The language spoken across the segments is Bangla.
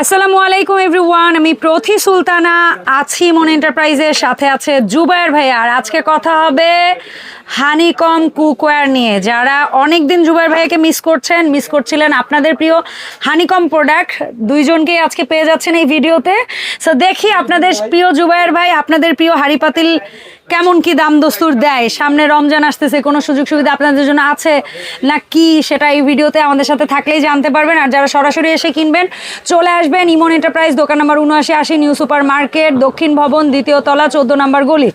আসসালামু আলাইকুম এভরিওয়ান, আমি প্রথি সুলতানা আছি মন এন্টারপ্রাইজের সাথে আছে জুবায়ের ভাই। আর আজকে কথা হবে হানিকম কুকওয়্যার নিয়ে। যারা অনেক দিন জুবায়ের ভাইকে মিস করছিলেন আপনাদের প্রিয় হানিকম প্রোডাক্ট দুইজনকেই আজকে পেয়ে যাচ্ছেন এই ভিডিওতে। সো দেখি আপনাদের প্রিয় জুবায়ের ভাই আপনাদের প্রিয় হাড়ি পাতিল কেমন কি দাম দস্তুর দেয়। সামনে রমজান আসতেছে, কোনো সুযোগ সুবিধা আপনাদের জন্য আছে না কি সেটা এই ভিডিওতে আমাদের সাথে থাকলেই জানতে পারবেন। আর যারা সরাসরি এসে কিনবেন চলে আসবেন ইমন এন্টারপ্রাইজ, দোকান নাম্বার 7980 নিউ সুপার মার্কেট, দক্ষিণ ভবন, দ্বিতীয় তলা, 14 নম্বর গলি।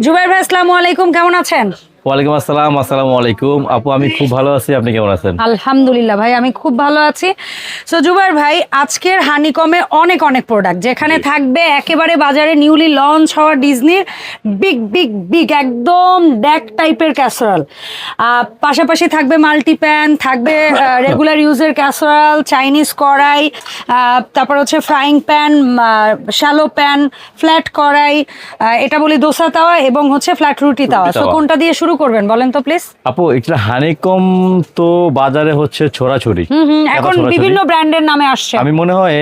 জুবায়ের ভাই আসসালামু আলাইকুম, কেমন আছেন? ওয়ালাইকুম আসসালাম। আসসালামু আলাইকুম আপু, আমি খুব ভালো আছি, আপনি কেমন আছেন? আলহামদুলিল্লাহ ভাই, আমি খুব ভালো আছি। সো জুবায়ের ভাই, আজকের হানিকমে অনেক প্রোডাক্ট, যেখানে থাকবে একেবারে বাজারে নিউলি লঞ্চ হওয়া ডিজনির বিগ একদম ডেক টাইপের ক্যাসারোল, পাশাপাশি থাকবে মাল্টি প্যান, থাকবে রেগুলার ইউজের ক্যাসারোল, চাইনিজ কড়াই, তারপর হচ্ছে frying pan, shallow pan, flat কড়াই, এটা বলি দোসা তাওয়া, এবং হচ্ছে ফ্ল্যাট রুটি তাওয়া। সো কোনটা দিয়ে শুরু করবেন বলেন তো প্লিজ? আপু এটা হানিকম তো বাজারে হচ্ছে ছড়াছড়ি, এখন বিভিন্ন ব্র্যান্ডের নামে আসছে। আমি মনে হয়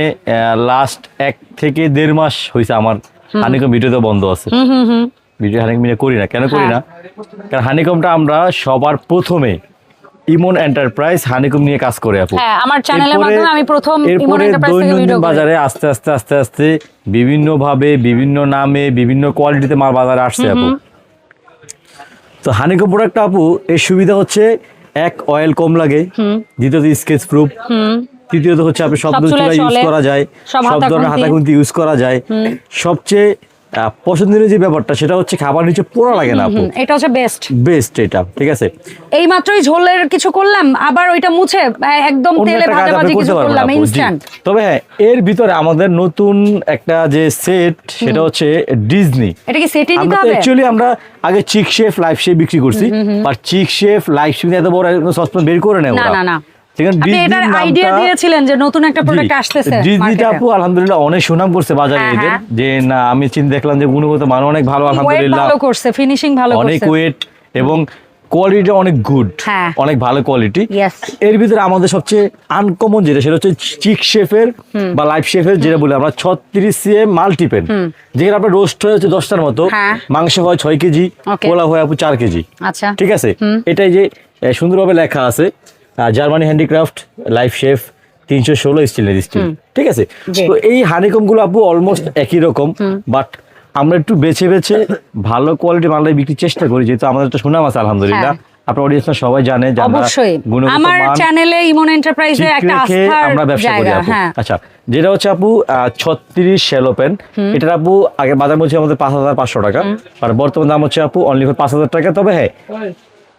লাস্ট 1 থেকে 1.5 মাস হয়েছে আমার হানিকম ভিডিওতে বন্ধ আছে। ভিডিও হানিকম নিয়ে করি না, কেন করি না? কারণ হানিকমটা আমরা সবার প্রথমে ইমন এন্টারপ্রাইজ হানিকম নিয়ে কাজ করে আপু। হ্যাঁ, আমার চ্যানেলের মাধ্যমে আমি প্রথম ইমন এন্টারপ্রাইজ থেকে ভিডিও করি। বাজারে আস্তে আস্তে বিভিন্ন ভাবে, বিভিন্ন নামে, বিভিন্ন কোয়ালিটিতে মাল বাজারে আসছে আপু। তো হানিকম প্রোডাক্ট আপু এর সুবিধা হচ্ছে, এক, অয়েল কম লাগে, দ্বিতীয়ত স্কেচ প্রুফ, তৃতীয়ত হচ্ছে আপনি সব ধরনের ইউজ করা যায়, সব ধরনের হাতা খুন্তি ইউজ করা যায়। সবচেয়ে পছন্দের যে ব্যাপারটা সেটা হচ্ছে খাবার নিচে পোড়া লাগে না আপু, এটা হচ্ছে বেস্ট এটা। ঠিক আছে, এই মাত্রই ঝোলের কিছু করলাম, আবার ওইটা মুছে একদম তেলে ভাজাভাজি কিছু করলাম ইনস্ট্যান্ট। তবে হ্যাঁ, এর ভিতরে আমাদের নতুন একটা যে সেট সেটা হচ্ছে ডিজনি। এটা কি সেটই নিতে হবে? অ্যাকচুয়ালি আমরা আগে চিক শেফ, লাইফ শেফ বিক্রি করছি, বাট চিক শেফ, লাইফ শেফ এত বড় সসপ্যান বের করে নেয় ওরা। না আপনি এটার আইডিয়া দিয়েছিলেন যে নতুন একটা প্রোডাক্ট আসতেছে ডিজনিটা আপু আলহামদুলিল্লাহ অনেক সুনাম করছে বাজারে এদের, যে না আমি চিন্তা দেখলাম যে গুণগত মান অনেক ভালো, আলহামদুলিল্লাহ ভালো করছে, ফিনিশিং ভালো করছে, অনেক ওয়েট এবং কোয়ালিটি অনেক গুড, অনেক ভালো কোয়ালিটি। এর ভিতরে আমাদের সবচেয়ে আনকমন যেটা সেটা হচ্ছে চিক শেফের বা লাইফ শেফের, যেটা বলে আমরা 36 cm মাল্টিপেন, যেখানে আপনার রোস্ট হচ্ছে 10টার মতো, মাংস হয় 6 কেজি, পোলাও হয় আপু 4 কেজি। আচ্ছা, ঠিক আছে, এটাই যে সুন্দরভাবে লেখা আছে জার্মানি হ্যান্ডিক্রাফট, লাইফ শেফ, 316 স্টিলের স্টিল। ঠিক আছে, তো এই হানিকম গুলো আপু অলমোস্ট একই রকম, বাট আমরা একটু বেছে ভালো কোয়ালিটি মালটাই বিক্রির চেষ্টা করি, যেহেতু আমাদের একটা সুনাম আছে আলহামদুলিল্লাহ। আপনার অডিয়েন্সরা সবাই জানে যে আমরা আমার চ্যানেলে ইমন এন্টারপ্রাইজে একটা আস্থার আমরা ব্যবসা করি আপু। আচ্ছা, যেটা হচ্ছে আপু 36 শ্যালো পেন, এটার আপু আগে বাজার মূল্য আমাদের 5500 টাকা, আর বর্তমান দাম হচ্ছে আপু অনলি 5000 টাকা। তবে হ্যাঁ,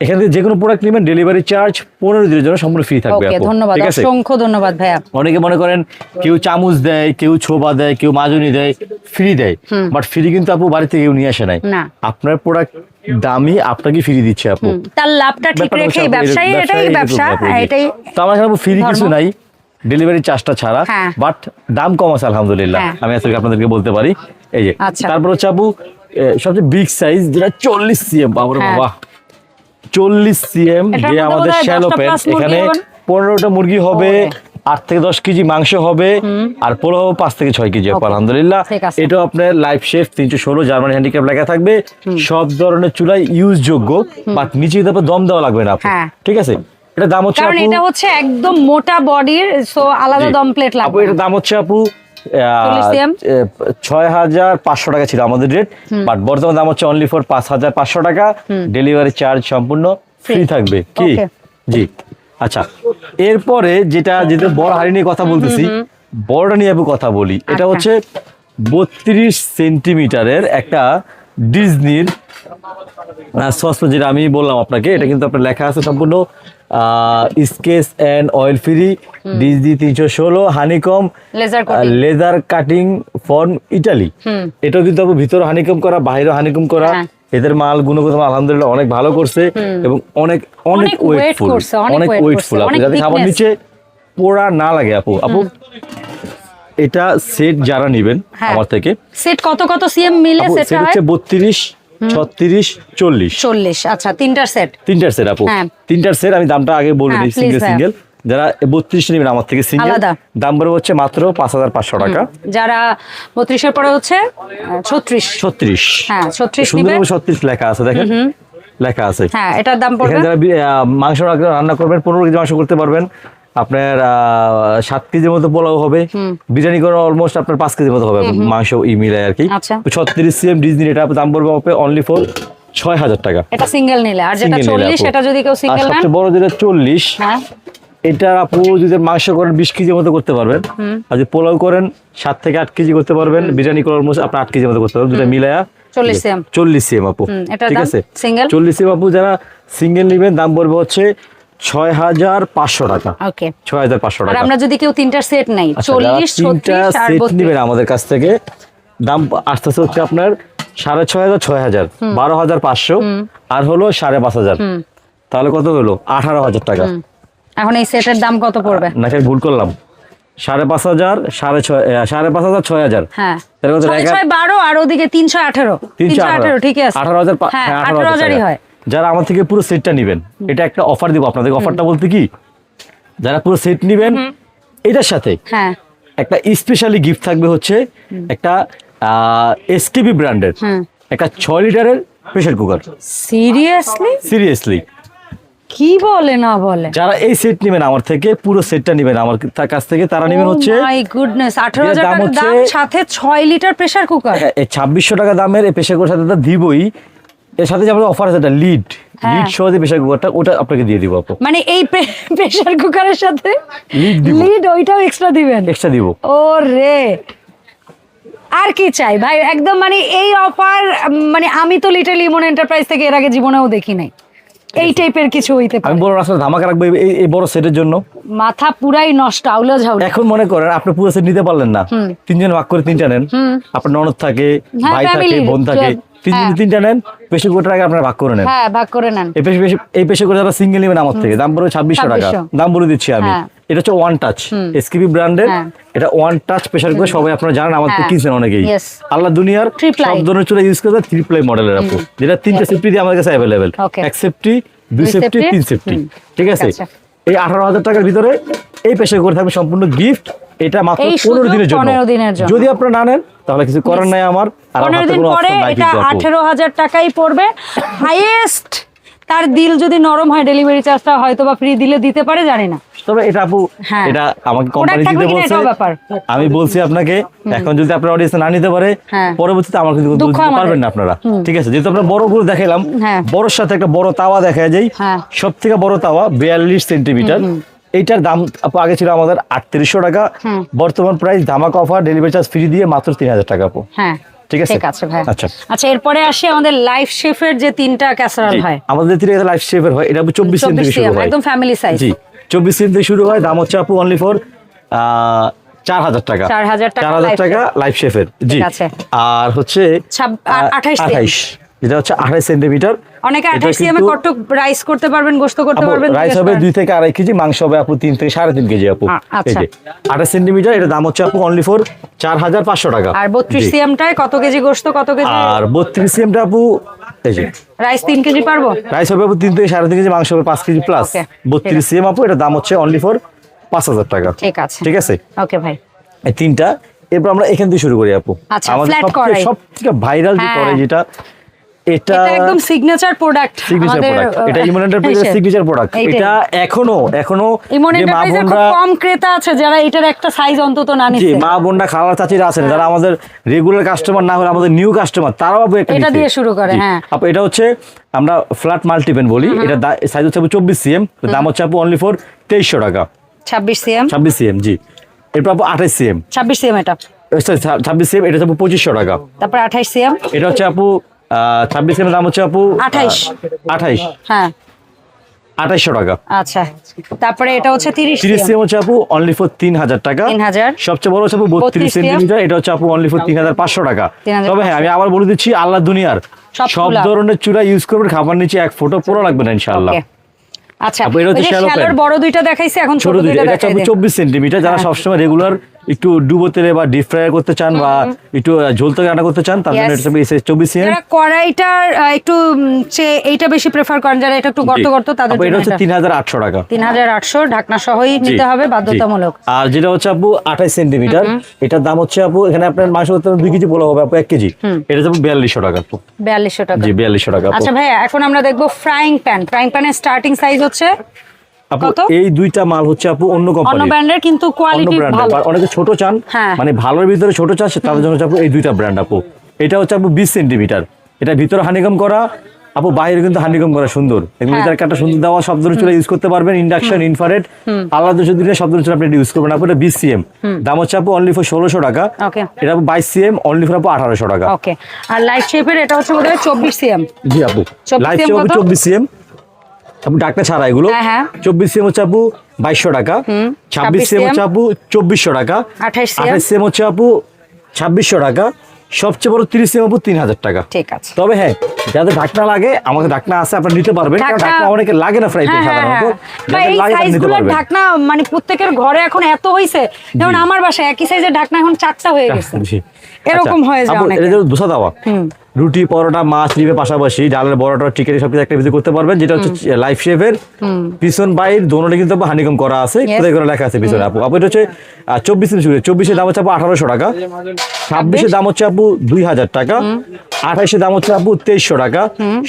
এখান থেকে যে কোনো প্রোডাক্ট নেবেন ডেলিভারি চার্জ 15 দিনের জন্য সম্পূর্ণ ফ্রি থাকবে আপু। ধন্যবাদ, অসংখ্য ধন্যবাদ ভাইয়া। অনেকে মনে করেন কেউ চামচ দেয়, কেউ ছোবা দেয়, কেউ মাজনি দেয়, ফ্রি দেয়, বাট ফ্রি কিন্তু আপু বাড়ি থেকে কেউ নিয়ে আসে নাই। আপনার প্রোডাক্ট দামি, আপনাকে ফ্রি দিচ্ছে আপু, তার লাভটা ঠিক রেখে ব্যবসায়ী, এটাই ব্যবসা, এটাই তো আমার কাছে ফ্রি কিছু নাই, ডেলিভারি চার্জটা ছাড়া, বাট দাম কম আছে আলহামদুলিল্লাহ, আমি আসলে আপনাদেরকে বলতে পারি। এই যে তারপর হচ্ছে আপু সবচেয়ে বিগ সাইজ যেটা 40 cm, বাবা 40 cm, যে আমাদের শ্যালো প্যান, এখানে 15টা মুরগি হবে, 8 থেকে 10 কেজি মাংস হবে, আর পোলাও 5 থেকে 6 কেজি হবে আলহামদুলিল্লাহ। এটা আপনার লাইফ শেফ 316 জার্মানি হ্যান্ডিক্রাফট লেখা থাকবে, সব ধরনের চুলায় ইউজ যোগ্য, বাট নিচে তারপর দম দেওয়া লাগবে না আপু। ঠিক আছে, এটা দাম হচ্ছে কারণ এটা হচ্ছে একদম মোটা বডির, সো আলাদা দম প্লেট লাগবে আপু। এটা দাম হচ্ছে আপু 6500 টাকা ছিল আমাদের রেট, বাট বর্তমান দাম হচ্ছে অনলি ফর 5500 টাকা, ডেলিভারি চার্জ সম্পূর্ণ ফ্রি থাকবে। কি জি, আচ্ছা, এরপরে যেটা বড় হাড়ি নিয়ে কথা বলতেছি, বড়টা নিয়ে আমি কথা বলি। এটা হচ্ছে 32 সেন্টিমিটারের একটা ডিজনির সসপ্যান, যেটা আমি বললাম আপনাকে, এটা কিন্তু আপনার লেখা আছে সম্পূর্ণ স্কেচ এন্ড অয়েল ফ্রি, ডিজনি 316 honeycomb laser cutting from Italy. এটাও কিন্তু ভিতরে হানিকম করা, বাইরে হানিকম করা। এদের মাল গুণগত আলহামদুলিল্লাহ অনেক ভালো করছে এবং অনেক ওয়েটফুল, আপনি যাতে খাবার নিচে পোড়া না লাগে আপু। এটা সেট যারা নেবেন আমার থেকে, সেট কত সিএম মিলে সেট হচ্ছে 32, 36, 40। আচ্ছা, তিনটার সেট আপু, তিনটার সেট আমি দামটা আগে বলে দিই, সিঙ্গেল যারা 32 নেবেন আমার থেকে সিঙ্গেল, আলাদা। দাম পড়বে হচ্ছে মাত্র 5500 টাকা। যারা 32-এর পরে হচ্ছে 36 হ্যাঁ 36 নিবে, সুন্দর 36 লেখা আছে, দেখেন লেখা আছে। হ্যাঁ এটার দাম পড়বে। এখানে যারা মাংস রান্না করবেন 15 কেজি মাংস করতে পারবেন, আপনার 7 কেজির মতো পোলাও হবে, বিরিয়ানি করে অলমোস্ট আপনার 5 কেজির মতো হবে মাংস মিলায় আর কি। আচ্ছা। 36 সিএম ডিজনি, এটা দাম পড়বে অনলি ফর 6000 টাকা। এটা সিঙ্গেল নিলে, আর যেটা Single নিলে 40 আপু। সেটা যদি কেউ আর সিঙ্গেল নেন, সবচেয়ে বড় যেটা 40, হ্যাঁ এটা আপু যদি মাংস করেন 20 কেজির মতো করতে পারবেন, আর যদি পোলাও করেন 7 থেকে 8 কেজি করতে পারবেন, বিরিয়ানি করে অলমোস্ট আপনি 8 কেজির মতো করতে পারবেন, দুটো মিলায়া 40 সিএম। 40 সিএম আপু। এটার ঠিক দাম আছে, সিঙ্গেল 40 সিএম আপু যারা সিঙ্গেল নেবেন দাম পড়বে হচ্ছে 6500 টাকা। ওকে। 6500 আর টাকা। আমরা যদি কেউ তিনটার সেট নেই, আচ্ছা, যারা 40 তিনটা 36 আর সেট 32, নেবেন আমাদের কাছ থেকে, দাম আসতেছে হচ্ছে আপনার 6500, 6000, 12500 আর হলো 5500, তাহলে কত হলো 18000 টাকা। এখন এই সেটের দাম কত পড়বে? নাকি আমি ভুল করলাম? 5500, 5500, 6000। হ্যাঁ তাহলে কত? 612 আর ওদিকে 318, 318 ঠিকই আছে। 18000, হ্যাঁ হ্যাঁ 18000ই 18000 হয়। যারা আমার থেকে পুরো সেটটা নেবেন, এটা একটা অফার দিব আপনাদের। অফারটা বলতে কি, যারা পুরো সেট নেবেন এটার সাথে হ্যাঁ একটা স্পেশালি গিফট থাকবে, হচ্ছে একটা এসকেপি ব্র্যান্ডের একটা 6 লিটারের প্রেসার কুকার। সিরিয়াসলি? সিরিয়াসলি, কি বলে না বলে? যারা এই সেট নেবেন আমার থেকে, পুরো সেটটা নেবেন আমার কাছ থেকে, তারা নেবেন হচ্ছে মাই গুডনেস, 18000 এটার দাম টাকা হচ্ছে- দাম, সাথে 6 লিটার প্রেসার কুকার। হ্যাঁ, এই 2600 টাকা দামের এই প্রেসার কুকার সাথে তো দিবই, এর সাথে যে আমাদের অফার আছে একটা লিড সহ যে প্রেসার কুকারটা, ওটা আপনাকে দিয়ে দিব আপু। মানে এই প্রেসার কুকারের সাথে লিড দিব, লিড ওইটাও এক্সট্রা দিবেন? এক্সট্রা দিব। ও রে, আর কি চাই ভাই, একদম মানে এই অফার, মানে আমি তো লিটল ইমন এন্টারপ্রাইজ থেকে এর আগে জীবনেও দেখি নাই এই টাইপের কিছু হইতে আমি পারে। বড় রাস্তায় ধামাকা রাখবো এই বড় সেটের জন্য। মাথা পুরাই নষ্ট, আউলা ঝাউলা। এখন মনে করেন আপনি পুরো সেট নিতে পারলেন না, তিনজন ভাগ করে তিনটা নেন, আপনার ননদ থাকে, হ্যাঁ, ভাই থাকে, family, বোন থাকে, তিনজন হ্যাঁ। তিনটা নেন, প্রেসার কুকারটা আগে আপনারা ভাগ করে নেন। হ্যাঁ ভাগ করে নেন। এই প্রেসার কুকার যারা সিঙ্গেল নেবেন আমার থেকে, দাম পড়বে 2600 টাকা। 2600 দাম বলে দিচ্ছি আমি, হ্যাঁ। এটা হচ্ছে ওয়ান টাচ এসকেপি ব্র্যান্ডের, হ্যাঁ। এটা ওয়ান টাচ প্রেসার কুকার, সবাই আপনারা জানেন, আমাদের হ্যাঁ। কিনছেন অনেকেই। Yes. আল্লাহ দুনিয়ার Three ply। সব ধরনের চুলা ইউজ করে 3 প্লাই মডেলের আপু, যেটা 3টা সেফটি দিয়ে আমাদের কাছে অ্যাভেলেবেল, Okay। এক সেফটি, 2 সেফটি, safety, 3 সেফটি। ঠিক আছে, আচ্ছা। এই 18000 টাকার ভিতরে এই প্রেসার কুকার থাকবে সম্পূর্ণ গিফট। এটা মাত্র এই 15 শুধু দিনের জন্য। 15 দিনের জন্য। যদি আপনারা না নেন তাহলে কিছু করার নাই আমার, আর আমার 15 হাতে দিন কোনো পরে অপশন নাই এটা কিন্তু আপু। 18000 টাকাই পড়বে হাইয়েস্ট। তার দিল যদি নরম হয়, ডেলিভারি চার্জটা হয়তো বা ফ্রি দিলে দিতে পারে, জানি না। তবে এটা আপু, হ্যাঁ। এটা আমাকে Product কোম্পানি থাকবে দিতে কিনা বলছে, এটাও ব্যাপার। আমি বলছি আপনাকে, এখন যদি আপনার অডিয়েন্স না নিতে পারে, হ্যাঁ। পরবর্তীতে আমার কিন্তু দুঃখ দিতে আমাদের। পারবেন না আপনারা। ঠিক আছে, যেহেতু আমরা বড় গুলো দেখাইলাম, হ্যাঁ। বড়র সাথে একটা বড় তাওয়া দেখা যায়, হ্যাঁ। সব থেকে বড় তাওয়া 42 সেন্টিমিটার। এইটার দাম আপু আগে ছিল আমাদের 3800 টাকা, বর্তমান প্রাইস ধামাকা অফার, ডেলিভারি চার্জ ফ্রি দিয়ে মাত্র 3000 টাকা আপু। হ্যাঁ ঠিক আছে? ঠিক আছে ভাই। আচ্ছা। আচ্ছা, এরপরে আসি আমাদের লাইফ শেফের যে 3টা ক্যাসারোল জি, হয়, আমাদের থেকে লাইফ শেফের হয়, এটা আপু 24 সেন্ট থেকে শুরু 24 হয়, একদম ফ্যামিলি সাইজ। জি 24 সেন্ট থেকে শুরু হয়, দাম হচ্ছে আপু অনলি ফর 4000 টাকা। 4000 টাকা 4000 Life টাকা লাইফ শেফের। জি, ঠিক আছে। আর হচ্ছে 28 যেটা হচ্ছে 28 সেন্টিমিটার। অনেকে 28 সিএম এ কত রাইস করতে পারবেন, গোশত করতে পারবেন? রাইস হবে 2 থেকে 2.5 কেজি, মাংস হবে আপু 3 থেকে 3.5 কেজি আপু। এই আচ্ছা। যে 28 সেন্টিমিটার, এটা দাম হচ্ছে আপু অনলি ফর 4500 টাকা। আর 32 জি। সিএম টায় কত কেজি গোশত, কত কেজি আর 32 সিএমটা আপু, এই যে রাইস? 3 কেজি পারবো? রাইস হবে আপু 3 থেকে 3.5 কেজি, মাংস হবে 5 কেজি প্লাস। Okay, 32 সিএম আপু, এটা দাম হচ্ছে অনলি ফর 5000 টাকা। ঠিক আছে। ঠিক আছে, ওকে ভাই। এই তিনটা। এরপর আমরা এখান থেকে শুরু করি আপু। আচ্ছা, flat কড়াই। সবথেকে ভাইরাল যে হ্যাঁ। কড়াই, যেটা এটা এটা একদম সিগনেচার প্রোডাক্ট সিগনেচার প্রোডাক্ট, এটা ইমন এন্টারপ্রাইজের সিগনেচার প্রোডাক্ট। এটা এখনো ইমন যে মা এন্টারপ্রাইজের খুব বোনরা, কম ক্রেতা আছে যারা এটার একটা সাইজ অন্তত না যে নিচ্ছে। মা বোনরা, খালার চাচিরা আছেন, যারা আমাদের রেগুলার কাস্টমার না হলে আমাদের নিউ কাস্টমার, তারাও আপু একটা এটা নিচ্ছে। দিয়ে শুরু করে, জি। হ্যাঁ। আপু এটা হচ্ছে আমরা ফ্ল্যাট মাল্টিপেন বলি, এটা সাইজ হচ্ছে আপু 24 সিএম, দাম হচ্ছে আপু অনলি ফর 2300 টাকা। 26 সিএম। 26 সিএম, জি। এরপর আপু 28 সিএম, 26 সিএম এটা। 26 সিএম, এটা হচ্ছে আপু 2500 টাকা। তারপর 28 সিএম। এটা হচ্ছে আপু 26 সিএম, দাম হচ্ছে আপু 28 হ্যাঁ 2800 টাকা। আচ্ছা, তারপরে এটা হচ্ছে 30 30 সিএম। সিএম হচ্ছে আপু অনলি ফর 3000 টাকা। 3000। সবচেয়ে বড় হচ্ছে আপু 32 সেন্টিমিটার, এটা হচ্ছে আপু অনলি ফর 3500 টাকা। 3500 তবে হ্যাঁ, আমি আবার বলে দিচ্ছি, আল্লাহ দুনিয়ার সব সব চুলা। ধরনের চুলা ইউজ করবেন, খাবার নিচে এক ফোঁটা পুরো লাগবে না ইনশাআল্লাহ। ওকে। আচ্ছা, আপু এটা হচ্ছে ওই যে shallow শ্যালোর pan। বড় দুইটা দেখাইছি, এখন ছোট দুইটা, এটা হচ্ছে দেখাই আপু দিন। 24 সেন্টিমিটার, যারা সবসময় রেগুলার একটু ডুবো তেলে বা ডিপ ফ্রাই করতে চান বা একটু ঝোলতে রান্না করতে চান তার জন্য Yes. এটা এসএস 24 সিএম। যারা কড়াইটার একটু এইটা বেশি প্রেফার করেন, যারা এটা একটু গর্ত গর্ত তাদের এটা জন্য হচ্ছে 3800 টাকা। 3800 ঢাকনা সহই নিতে হবে, বাধ্যতামূলক। আর যেটা হচ্ছে আপু 28 সেন্টিমিটার, এটার দাম হচ্ছে আপু এখানে আপনার মাংস করতে 2 কেজি পোলা হবে আপু 1 কেজি, এটা যাবে 4200 টাকা আপু। 4200 টাকা। জি 4200 টাকা আপু। আচ্ছা ভাই, এখন আমরা দেখবো ফ্রাইং প্যানের স্টার্টিং সাইজ হচ্ছে আপু কত? এই দুইটা মাল হচ্ছে আপু অন্য অন্য কোম্পানির, ব্র্যান্ডের কিন্তু অন্য কোয়ালিটি ব্র্যান্ডের, ভালো। অনেকে ছোট চান, হ্যাঁ। মানে ভালোর ভিতরে ছোট চান তাদের জন্য হচ্ছে আপু এই দুইটা ব্র্যান্ড আপু। এটা হচ্ছে আপু 20 সেন্টিমিটার, এটা ভিতরে হানিকম করা আপু, বাইরে কিন্তু হানিকম করা সুন্দর, মিটার কাটা সুন্দর দেওয়া, সব ধরনের চুলা ইউজ করতে পারবেন, ইন্ডাকশন ইনফ্রারেড আলাদা দিলে সব ধরনের চুলা আপনি ইউজ করবেন আপু। এটা 20 সিএম, দাম হচ্ছে আপু অনলি ফর 1600 টাকা। ওকে এটা আপু 22 সিএম অনলি ফর আপু 1800 টাকা। ওকে। আর লাইট শেপের এটা হচ্ছে বোধহয় 24 সিএম। জি আপু 24 লাইফ CM সেভ কত? 24 সিএম আপু, ডাকটা ছাড়া এগুলো। হ্যাঁ, হ্যাঁ। 24 সিএম হচ্ছে আপু 2200 টাকা, 26 সিএম হচ্ছে আপু 2400 টাকা, 28 CM 28 সিএম হচ্ছে আপু 2600 টাকা, সবচেয়ে বড় 30 সিএম আপু 3000 টাকা। ঠিক আছে। তবে হ্যাঁ, যাদের ঢাকনা লাগে আমাদের ঢাকনা আছে, আপনারা নিতে পারবেন, কারণ ঢাকনা অনেকে লাগে না ফ্রাই প্যান সাধারণত, ভাই যাদের এই লাগে তারা নিতে সাইজগুলোর পারবেন। ঢাকনা মানে প্রত্যেকের ঘরে এখন এত হইছে, যেমন আমার বাসায় একই সাইজের ঢাকনা এখন 4টা হয়ে গেছে। জি। এরকম আচ্ছা, হয়ে যায় আপু, অনেকে। এটা যেমন দোসা দেওয়া, রুটি পরোটা মাছ ডিমের পাশাপাশি ডালের বড়টা চিকেন সবকিছু একটা ভিতরে করতে পারবেন, যেটা হচ্ছে লাইফ শেফের পিছন বাইর দোনোটা কিন্তু হানিকম করা আছে, কোথায় করে লেখা আছে পিছনে আপু। আপু এটা হচ্ছে 24 ইঞ্চি, 24 এর দাম হচ্ছে আপু 1800 টাকা, 26 এর দাম হচ্ছে আপু 2000 টাকা, 28 এর দাম হচ্ছে আপু 2300 টাকা,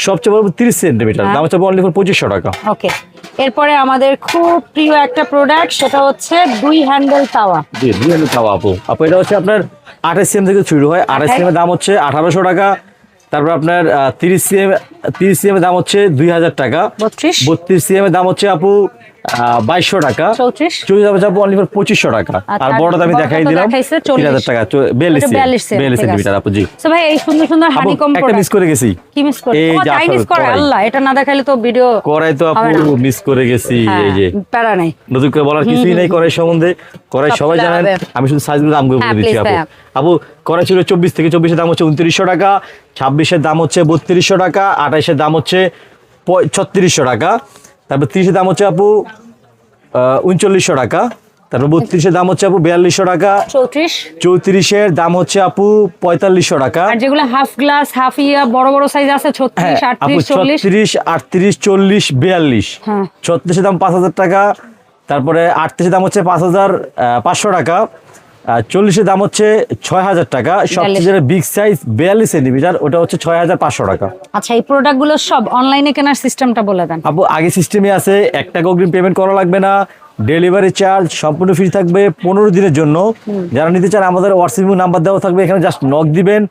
সবচেয়ে বড় 30 সেন্টিমিটার দাম হচ্ছে অনলি ফর 2500 টাকা। ওকে। এরপরে আমাদের খুব প্রিয় একটা প্রোডাক্ট, সেটা হচ্ছে 2 হ্যান্ডেল তাওয়া। জি 2 হ্যান্ডেল তাওয়া আপু। আপু এটা হচ্ছে আপনার 28 সিএম থেকে শুরু হয়, 28 সিএম এর দাম হচ্ছে 1800 টাকা, তারপর আপনার 30 সিএম এর দাম হচ্ছে 2000 টাকা, 32 সিএম এর দাম হচ্ছে আপু 2200 টাকা, 34 দাম হচ্ছে আপু অনলি ফর 2500 টাকা, আর বড়টা আমি দেখাই দিলাম 3000 টাকা, 42 সেন্টিমিটার আপু। জি সো ভাই এই সুন্দর সুন্দর হানিকম একটা প্রোডাক্ট মিস করে গেছি, কি মিস করে? এই ও যে চাইনিজ করে, কড়াই। আল্লাহ, এটা না দেখাইলে তো ভিডিও কড়াই তো আপু মিস করে গেছি, এই যে প্যারা নাই। নতুন করে বলার কিছুই নাই কড়াই সম্বন্ধে, কড়াই সবাই সব জানেন, হবে। আমি শুধু সাইজগুলো দামগুলো হ্যাঁ, বলে দিচ্ছি please আপু। ভাইয়া। আপু কড়াই ছিল 24 থেকে, 24 এর দাম হচ্ছে 2900 টাকা, 26 এর দাম হচ্ছে 3200 টাকা, 28 এর দাম হচ্ছে 3600 টাকা, তারপর 30 এর দাম হচ্ছে আপু 3900 টাকা, তারপর 32 এর দাম হচ্ছে আপু 4200 টাকা, 34 এর দাম হচ্ছে আপু 4500 টাকা, আর যেগুলো হাফ গ্লাস হাফ ইয়া বড় বড় সাইজ আছে 36 হ্যাঁ, আপু 38 40 36 38 40 42, হ্যাঁ। 36 এর দাম 5000 টাকা, তারপরে 38 এর দাম হচ্ছে 5500 টাকা, 40 এর দাম হচ্ছে 6000 টাকা, সবচেয়ে বিগ সাইজ 42 সেন্টিমিটার ওটা হচ্ছে 6500 টাকা। আচ্ছা, এই প্রোডাক্টগুলো সব অনলাইনে কেনার সিস্টেমটা বলে দেন। আপু আগে সিস্টেমে আছে, 1 টাকা অগ্রিম পেমেন্ট করা লাগবে না, ডেলিভারি চার্জ সম্পূর্ণ ফ্রি থাকবে 15 দিনের জন্য। যারা নিতে চান আমাদের হোয়াটসঅ্যাপ নাম্বার দেওয়া থাকবে, এখানে জাস্ট নক দিবেন,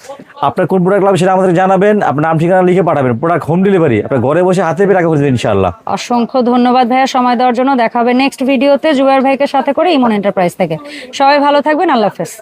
আপনার কোন প্রোডাক্ট লাগবে সেটা আমাদের জানাবেন, আপনার নাম ঠিকানা লিখে পাঠাবেন, প্রোডাক্ট হোম ডেলিভারি আপনার ঘরে বসে হাতে পেয়ে টাকা করে দেবেন ইনশাআল্লাহ। অসংখ্য ধন্যবাদ ভাইয়া সময় দেওয়ার জন্য। দেখা হবে নেক্সট ভিডিওতে জুবায়ের ভাইকে সাথে করে ইমন এন্টারপ্রাইজ থেকে। সবাই ভালো থাকবেন, আল্লাহ হাফেজ।